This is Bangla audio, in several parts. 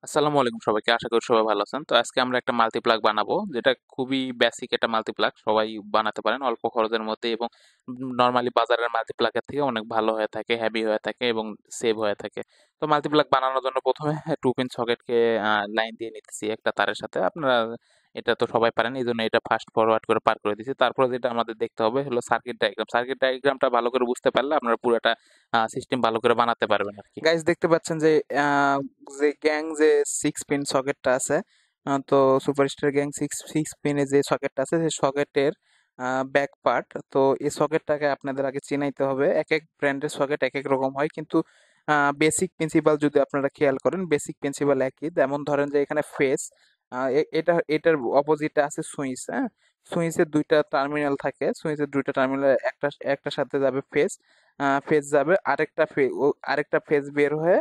আসসালামু আলাইকুম সবাইকে। আশা করি সবাই ভালো আছেন। তো আজকে আমরা একটা মাল্টিপ্লাগ বানাবো, যেটা খুবই বেসিক একটা মাল্টিপ্লাগ। সবাই বানাতে পারেন অল্প খরচের মধ্যে, এবং নরমালি বাজারের মাল্টিপ্লাগের থেকে অনেক ভালো হয়ে থাকে, হেভি হয়ে থাকে এবং সেভ হয়ে থাকে। তো মাল্টিপ্লাগ বানানোর জন্য প্রথমে 2 পিন সকেটকে লাইন দিয়ে নিতেছি একটা তারের সাথে। আপনারা এটা তো সবাই পারেন, এইজন্য এটা ফাস্ট ফরওয়ার্ড করে পার করে দিয়েছি। তারপর যেটা আমাদের দেখতে হবে হলো সার্কিট ডায়াগ্রাম। সার্কিট ডায়াগ্রামটা ভালো করে বুঝতে পারলে আপনারা পুরোটা সিস্টেম ভালো করে বানাতে পারবেন আরকি। গাইস দেখতে পাচ্ছেন যে গ্যাং যে 6 পিন সকেটটা আছে। তো সুপারস্টার গ্যাং সিক্স সিক্স পিনে যে সকেটটা আছে সেই সকেটের ব্যাক পার্ট। তো এই সকেটটাকে আপনাদের আগে চিনাইতে হবে। এক এক ব্র্যান্ডের সকেট এক এক রকম হয়, কিন্তু বেসিক প্রিন্সিপাল যদি আপনারা খেয়াল করেন, বেসিক প্রিন্সিপাল একই। যেমন ধরেন যে এখানে ফেস, এটার অপোজিটে আছে সুইচ। হ্যাঁ, সুইচের দুইটা টার্মিনাল থাকে, সুইচের দুইটা টার্মিনাল একটার সাথে যাবে ফেস, ফেজ যাবে আরেকটা ফেজ বের হয়ে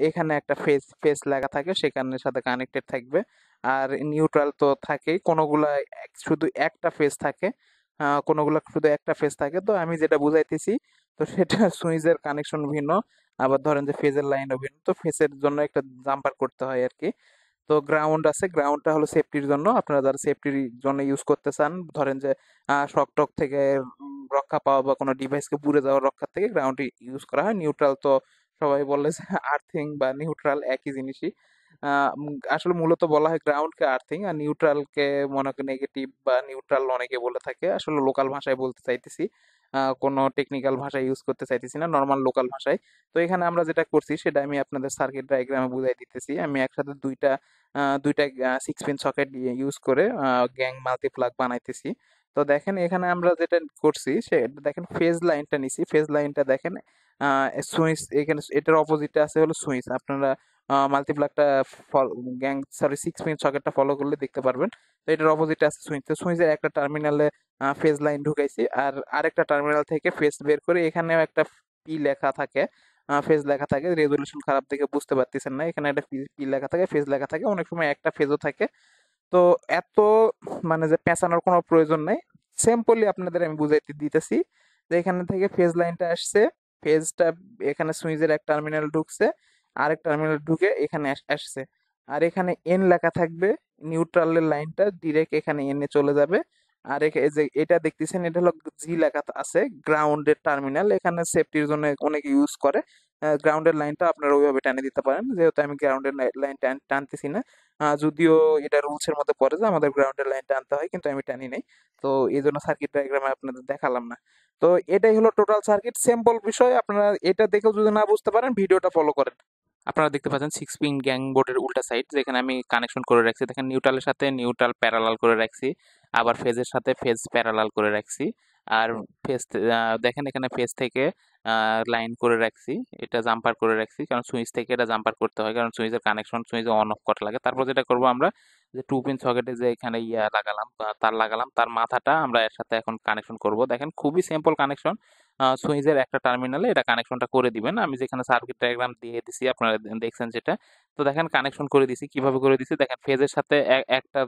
এখানে একটা ফেজ ফেজ লেখা থাকে, সেখানের সাথে কানেক্টেড থাকবে। আর নিউট্রাল তো থাকেই, কোনোগুলা শুধু একটা ফেজ থাকে, কোনোগুলা শুধু একটা ফেজ থাকে। তো আমি যেটা বুঝাইতেছি, তো সেটা সুইচের কানেকশন ভিন্ন, আবার ধরেন যে ফেজের লাইনও ভিন্ন। তো ফেজের জন্য একটা জাম্পার করতে হয় আর কি। তো গ্রাউন্ড আছে, গ্রাউন্ডটা হলো সেফটির জন্য। আপনারা যারা সেফটির জন্য ইউজ করতে চান, ধরেন যে শক টক থেকে রক্ষা পাওয়া বা কোনো ডিভাইসকে পুড়ে যাওয়ার রক্ষা থেকে গ্রাউন্ড ইউজ করা হয়। নিউট্রাল তো সবাই বলে যে আর্থিং বা নিউট্রাল একই জিনিসই। আসলে মূলত বলা হয় গ্রাউন্ডকে আর্থিং, আর নিউট্রালকে মনে করি নেগেটিভ বা নিউট্রাল অনেকে বলে থাকে। আসলে লোকাল ভাষায় বলতে চাইতেছি, কোনো টেকনিক্যাল ভাষা ইউজ করতে চাইতেছি না, নর্মাল লোকাল ভাষায়। তো এখানে আমরা যেটা করছি সেটা আমি আপনাদের সার্কিট ডায়াগ্রামে বুঝাই দিতেছি। আমি একসাথে দুইটা 6 পিন সকেট ইউজ করে গ্যাং মাল্টিপ্লাগ বানাইতেছি। তো দেখেন এখানে আমরা যেটা করছি, সে দেখেন ফেজ লাইনটা নিছি। ফেজ লাইনটা দেখেন, সুইচ এখানে এটার অপোজিটে আছে হলো সুইচ। আপনারা মাল্টিপ্লাগটা গ্যাং সরি 6 পিন সকেটটা ফলো করলে দেখতে পারবেন। তো এটার অপোজিটে আছে সুইচ। তো সুইচের একটা টার্মিনালে ফেজ লাইন ঢুকাইছি, আর আরেকটা টার্মিনাল থেকে ফেজ বের করে এখানেও একটা পি লেখা থাকে, ফেজ লেখা থাকে। রেজলিউশন খারাপ দেখে বুঝতে পারতেছেন না, এখানে একটা পি লেখা থাকে, ফেজ লেখা থাকে, অনেক সময় একটা ফেজও থাকে। তো এত মানে যে পেঁচানোর কোনো প্রয়োজন নেই, সিম্পলি আপনাদের আমি বুঝাইতে দিতেছি যে এখানে থেকে ফেজ লাইনটা আসছে, ফেজটা এখানে সুইচের এক টার্মিনাল ঢুকছে, আরেক টার্মিনাল ঢুকে এখানে আসছে, আর এখানে এন লেখা থাকবে। নিউট্রালের লাইনটা ডিরেক্ট এখানে এনে চলে যাবে। আর এই যে এটা দেখতেছেন, এটা হলো জি লেখা আছে, গ্রাউন্ডের টার্মিনাল। এখানে সেফটির জন্য অনেকে ইউজ করে। গ্রাউন্ডের লাইনটা আপনারা ওইভাবে টানে দিতে পারেন, যেহেতু আমি গ্রাউন্ডের লাইন টানতেছি না। যদিও এটা রুলস এর মধ্যে পড়ে যে আমাদের গ্রাউন্ডের লাইনটা আনতে হয়, কিন্তু আমি টানি নাই। তো এই জন্য সার্কিট ডায়াগ্রামে আপনাদের দেখালাম না। তো এটাই হলো টোটাল সার্কিট, সিম্পল বিষয়। আপনারা এটা দেখেও যদি না বুঝতে পারেন, ভিডিওটা ফলো করেন। আপনারা দেখতে পাচ্ছেন 6 পিন গ্যাং বোর্ডের উল্টা সাইড, যেখানে আমি কানেকশন করে রাখছি। দেখেন নিউট্রালের সাথে নিউট্রাল প্যারালাল করে রাখছি, আবার ফেজের সাথে ফেজ প্যারালাল করে রাখছি। আর ফেজ দেখেন এখানে ফেজ থেকে লাইন করে রাখছি, এটা জাম্পার করে রাখছি, কারণ সুইচ থেকে এটা জাম্পার করতে হয়, কারণ সুইচের কানেকশন সুইচে অন অফ করা লাগে। তারপর যেটা করব আমরা, যে 2 পিন সকেটে যে এখানে লাগালাম, তার লাগালাম, তার মাথাটা আমরা এর সাথে এখন কানেকশন করব। দেখেন খুবই সিম্পল কানেকশন। সুইচের একটা টার্মিনালে এটা কানেকশনটা করে দিবেন। আমি যেখানে সার্কিট ডায়াগ্রাম দিয়ে দিছি আপনারা দেখছেন যেটা। তো দেখেন কানেকশন করে দিছি, কিভাবে করে দিছি দেখেন, ফেজের সাথে একটা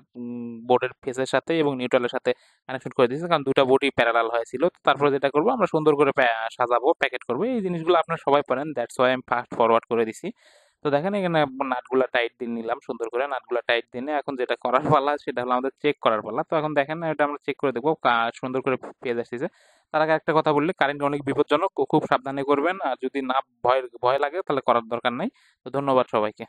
বোর্ডের ফেজের সাথে এবং নিউট্রালের সাথে কানেকশন করে দিয়েছি, কারণ দুটা বোর্ডই প্যারালাল হয়েছিল। তো তারপরে যেটা করবো, আমরা সুন্দর করে সাজাবো, প্যাকেট করবো। এই জিনিসগুলো আপনারা সবাই পারেন, দ্যাটস ওয়াই আমি ফাস্ট ফরওয়ার্ড করে দিছি। তো দেখেন এখানে নাটগুলা টাইট দিয়ে নিলাম, সুন্দর করে নাটগুলা টাইট দিয়ে এখন যেটা করার পালা সেটা হলো আমাদের চেক করার পালা। তো এখন দেখেন এটা আমরা চেক করে দেখবো সুন্দর করে পেজ আসতেছে। তার আগে একটা কথা বললে, কারেন্ট অনেক বিপজ্জনক, খুব সাবধানে করবেন। আর যদি না ভয় ভয় লাগে তাহলে করার দরকার নাই। তো ধন্যবাদ সবাইকে।